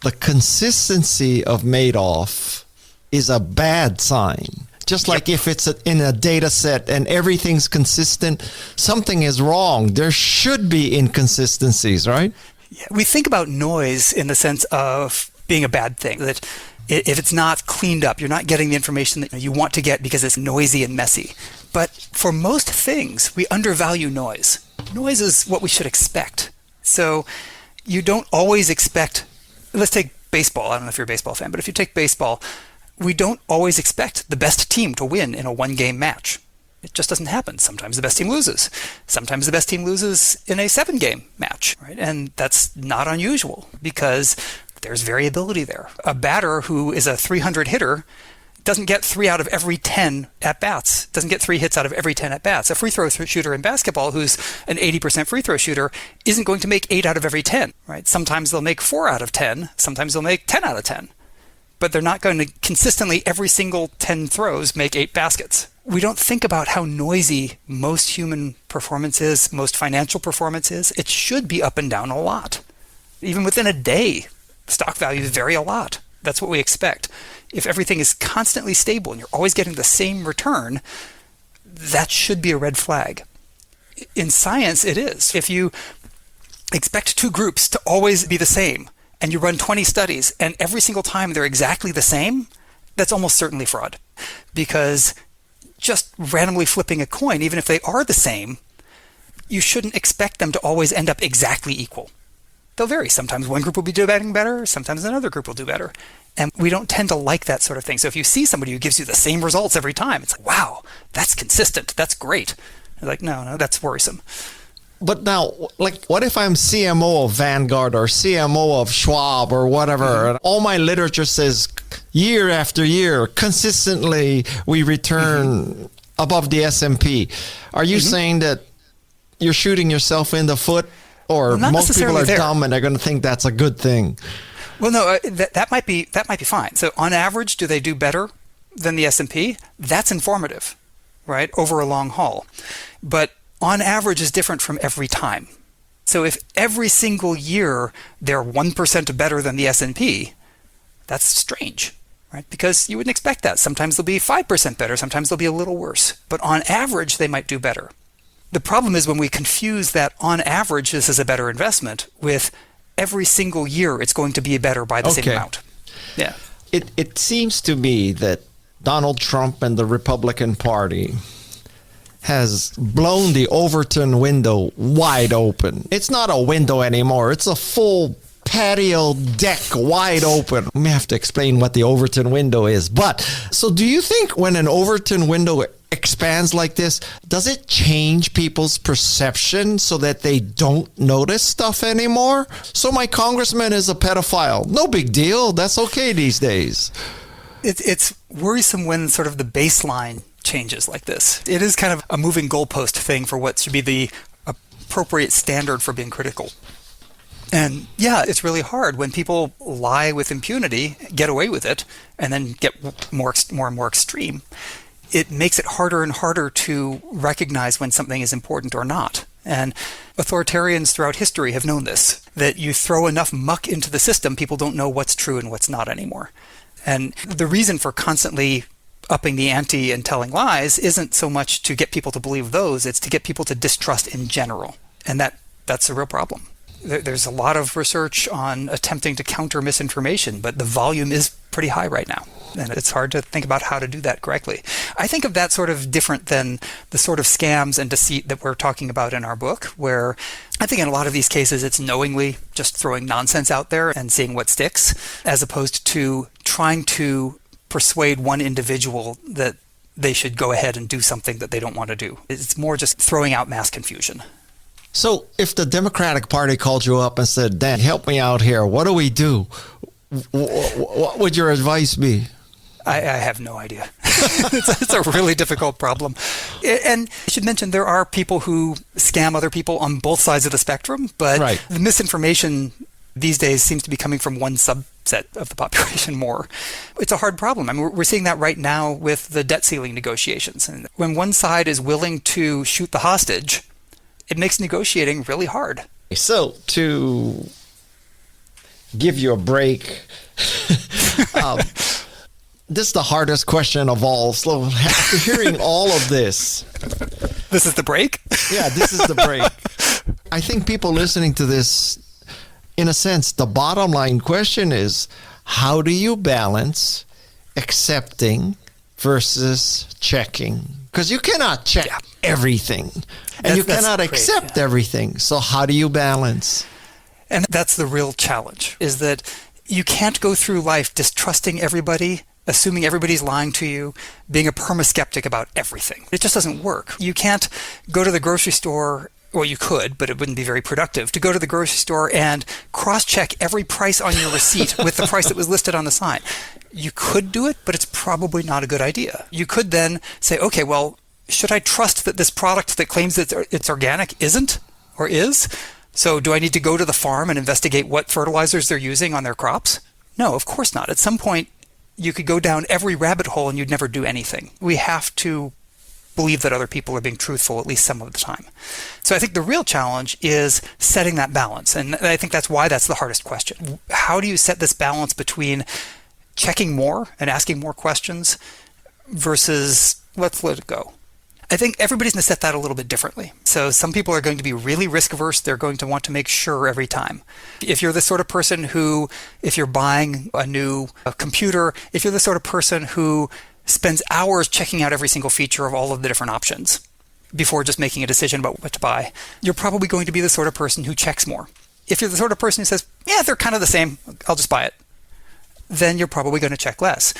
the consistency of Madoff is a bad sign. Just like if it's in a data set and everything's consistent, something is wrong. There should be inconsistencies, right? Yeah, we think about noise in the sense of being a bad thing, that if it's not cleaned up, you're not getting the information that you want to get because it's noisy and messy. But for most things, we undervalue noise. Noise is what we should expect. So you don't always expect, let's take baseball. I don't know if you're a baseball fan, but if you take baseball, we don't always expect the best team to win in a one-game match. It just doesn't happen. Sometimes the best team loses. Sometimes the best team loses in a 7-game match, right? And that's not unusual because there's variability there. A batter who is a 300 hitter doesn't get 3 out of every 10 at-bats, doesn't get 3 hits out of every 10 at-bats. A free throw shooter in basketball who's an 80% free throw shooter isn't going to make 8 out of every 10, right? Sometimes they'll make 4 out of 10. Sometimes they'll make 10 out of 10. But they're not going to consistently, every single 10 throws, make 8 baskets. we don't think about how noisy most human performance is, most financial performance is. It should be up and down a lot. Even within a day, stock values vary a lot. That's what we expect. If everything is constantly stable and you're always getting the same return, that should be a red flag. In science, it is. If you expect two groups to always be the same, and you run 20 studies, and every single time they're exactly the same, that's almost certainly fraud. Because just randomly flipping a coin, even if they are the same, you shouldn't expect them to always end up exactly equal. They'll vary. Sometimes one group will be doing better, sometimes another group will do better. And we don't tend to like that sort of thing. So if you see somebody who gives you the same results every time, it's like, wow, that's consistent, that's great. You're like, no, that's worrisome. But now, like, what if I'm CMO of Vanguard or CMO of Schwab or whatever, and all my literature says year after year, consistently, we return above the S&P. Are you saying that you're shooting yourself in the foot? Or most people are dumb and they're going to think that's a good thing? Well, no, that might be fine. So on average, do they do better than the S&P? That's informative, right, over a long haul. But on average is different from every time. So if every single year they're 1% better than the S&P, that's strange, right? Because you wouldn't expect that. Sometimes they'll be 5% better, sometimes they'll be a little worse. But on average, they might do better. The problem is when we confuse that on average this is a better investment with every single year it's going to be better by the same amount. Yeah. It seems to me that Donald Trump and the Republican Party has blown the Overton window wide open. It's not a window anymore. It's a full patio deck wide open. We have to explain what the Overton window is. But so do you think when an Overton window expands like this, does it change people's perception so that they don't notice stuff anymore? So my congressman is a pedophile. No big deal. That's okay these days. It's worrisome when sort of the baseline changes like this. It is kind of a moving goalpost thing for what should be the appropriate standard for being critical. And yeah, it's really hard when people lie with impunity, get away with it, and then get more and more extreme. It makes it harder and harder to recognize when something is important or not. And authoritarians throughout history have known this, that you throw enough muck into the system, people don't know what's true and what's not anymore. And the reason for constantly upping the ante and telling lies isn't so much to get people to believe those, it's to get people to distrust in general. And that's a real problem. There's a lot of research on attempting to counter misinformation, but the volume is pretty high right now. And it's hard to think about how to do that correctly. I think of that sort of different than the sort of scams and deceit that we're talking about in our book, where I think in a lot of these cases it's knowingly just throwing nonsense out there and seeing what sticks, as opposed to trying to persuade one individual that they should go ahead and do something that they don't want to do. It's more just throwing out mass confusion. So if the Democratic Party called you up and said, Dan, help me out here, what do we do? What would your advice be? I have no idea. It's a really difficult problem. And I should mention there are people who scam other people on both sides of the spectrum, but the misinformation these days seems to be coming from one subset of the population more. It's a hard problem. I mean, we're seeing that right now with the debt ceiling negotiations. And when one side is willing to shoot the hostage, it makes negotiating really hard. So to give you a break, this is the hardest question of all. So after hearing all of this. This is the break? Yeah, this is the break. I think people listening to this, in a sense, the bottom line question is, how do you balance accepting versus checking? Because you cannot check everything. And you cannot accept everything. So how do you balance? And that's the real challenge, is that you can't go through life distrusting everybody, assuming everybody's lying to you, being a perma-skeptic about everything. It just doesn't work. You can't go to the grocery store, well, you could, but it wouldn't be very productive, to go to the grocery store and cross-check every price on your receipt with the price that was listed on the sign. You could do it, but it's probably not a good idea. You could then say, okay, well, should I trust that this product that claims that it's organic isn't or is? So do I need to go to the farm and investigate what fertilizers they're using on their crops? No, of course not. At some point, you could go down every rabbit hole and you'd never do anything. We have to believe that other people are being truthful at least some of the time. So I think the real challenge is setting that balance. And I think that's why that's the hardest question. How do you set this balance between checking more and asking more questions versus let's let it go? I think everybody's going to set that a little bit differently. So some people are going to be really risk averse. They're going to want to make sure every time. If you're the sort of person who, if you're buying a new computer, if you're the sort of person who spends hours checking out every single feature of all of the different options before just making a decision about what to buy, you're probably going to be the sort of person who checks more. If you're the sort of person who says, yeah, they're kind of the same, I'll just buy it, then you're probably going to check less.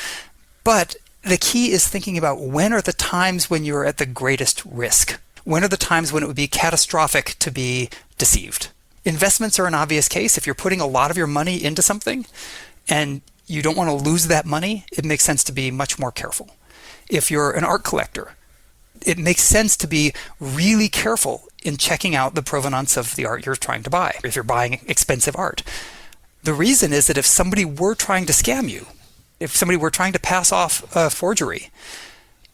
But the key is thinking about when are the times when you're at the greatest risk? When are the times when it would be catastrophic to be deceived? Investments are an obvious case. If you're putting a lot of your money into something and you don't want to lose that money, it makes sense to be much more careful. If you're an art collector, it makes sense to be really careful in checking out the provenance of the art you're trying to buy, if you're buying expensive art. The reason is that if somebody were trying to scam you, if somebody were trying to pass off a forgery,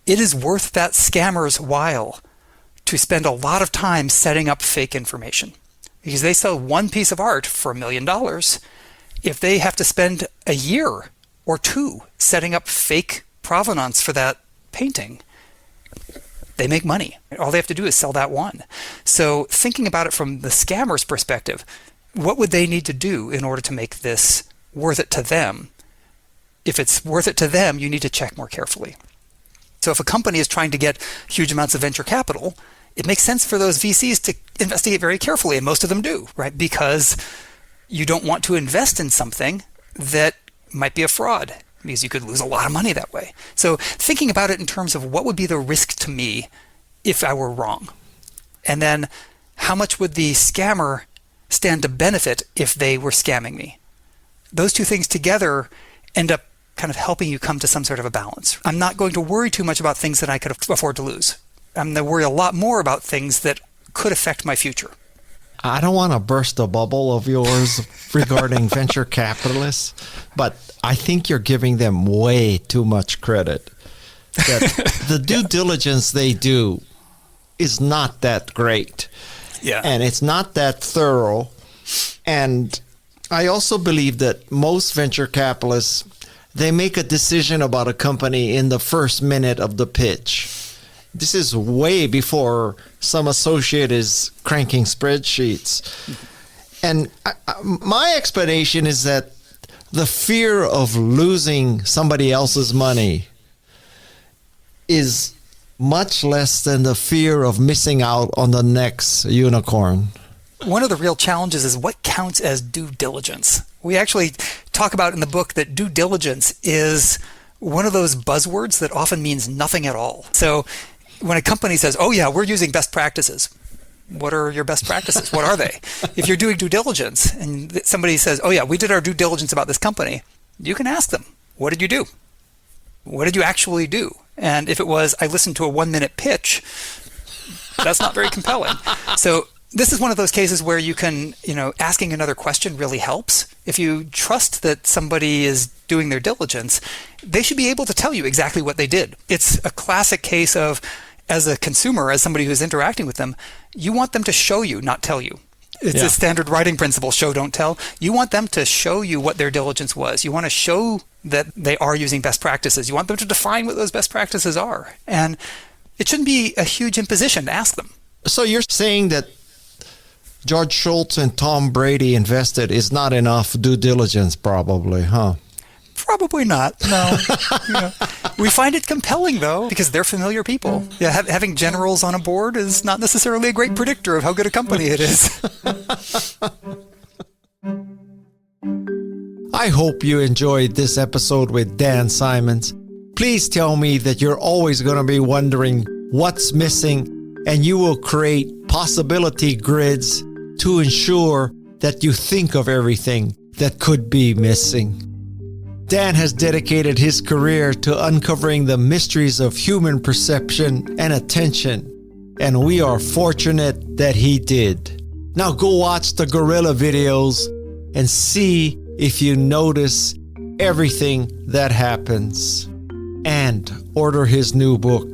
it is worth that scammer's while to spend a lot of time setting up fake information. Because they sell one piece of art for $1 million. If they have to spend a year or two setting up fake provenance for that painting, they make money. All they have to do is sell that one. So thinking about it from the scammer's perspective, what would they need to do in order to make this worth it to them? If it's worth it to them, you need to check more carefully. So if a company is trying to get huge amounts of venture capital, it makes sense for those VCs to investigate very carefully, and most of them do, right? Because you don't want to invest in something that might be a fraud, because you could lose a lot of money that way. So thinking about it in terms of what would be the risk to me if I were wrong, and then how much would the scammer stand to benefit if they were scamming me? Those two things together end up kind of helping you come to some sort of a balance. I'm not going to worry too much about things that I could afford to lose. I'm going to worry a lot more about things that could affect my future. I don't want to burst a bubble of yours regarding venture capitalists, but I think you're giving them way too much credit. That the due diligence they do is not that great. Yeah. And it's not that thorough. And I also believe that most venture capitalists, they make a decision about a company in the first minute of the pitch. This is way before some associate is cranking spreadsheets. And my explanation is that the fear of losing somebody else's money is much less than the fear of missing out on the next unicorn. One of the real challenges is what counts as due diligence. We actually talk about in the book that due diligence is one of those buzzwords that often means nothing at all. So when a company says, oh yeah, we're using best practices, what are your best practices? What are they? If you're doing due diligence and somebody says, oh yeah, we did our due diligence about this company, you can ask them, what did you do? What did you actually do? And if it was, I listened to a 1-minute pitch, that's not very compelling. So this is one of those cases where you can, asking another question really helps. If you trust that somebody is doing their diligence, they should be able to tell you exactly what they did. It's a classic case of, as a consumer, as somebody who's interacting with them, you want them to show you, not tell you. It's a standard writing principle, show, don't tell. You want them to show you what their diligence was. You want to show that they are using best practices. You want them to define what those best practices are. And it shouldn't be a huge imposition to ask them. So you're saying that George Shultz and Tom Brady invested is not enough due diligence, probably, huh? Probably not, no. We find it compelling, though, because they're familiar people. Yeah, having generals on a board is not necessarily a great predictor of how good a company it is. I hope you enjoyed this episode with Dan Simons. Please tell me that you're always going to be wondering what's missing, and you will create possibility grids to ensure that you think of everything that could be missing. Dan has dedicated his career to uncovering the mysteries of human perception and attention, and we are fortunate that he did. Now go watch the gorilla videos and see if you notice everything that happens. And order his new book,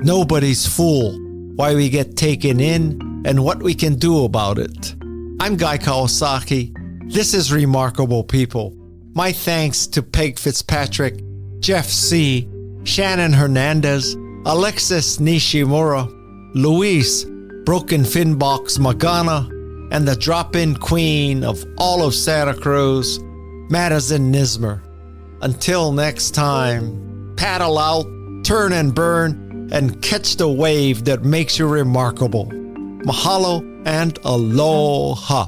Nobody's fool why we get taken in and what we can do about it. I'm Guy Kawasaki. This is Remarkable People. My thanks to Peg Fitzpatrick, Jeff C., Shannon Hernandez, Alexis Nishimura, Luis Broken Finbox Magana, and the drop-in queen of all of Santa Cruz, Madison Nismer. Until next time, paddle out, turn and burn, and catch the wave that makes you remarkable. Mahalo and aloha.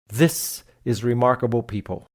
This is Remarkable People.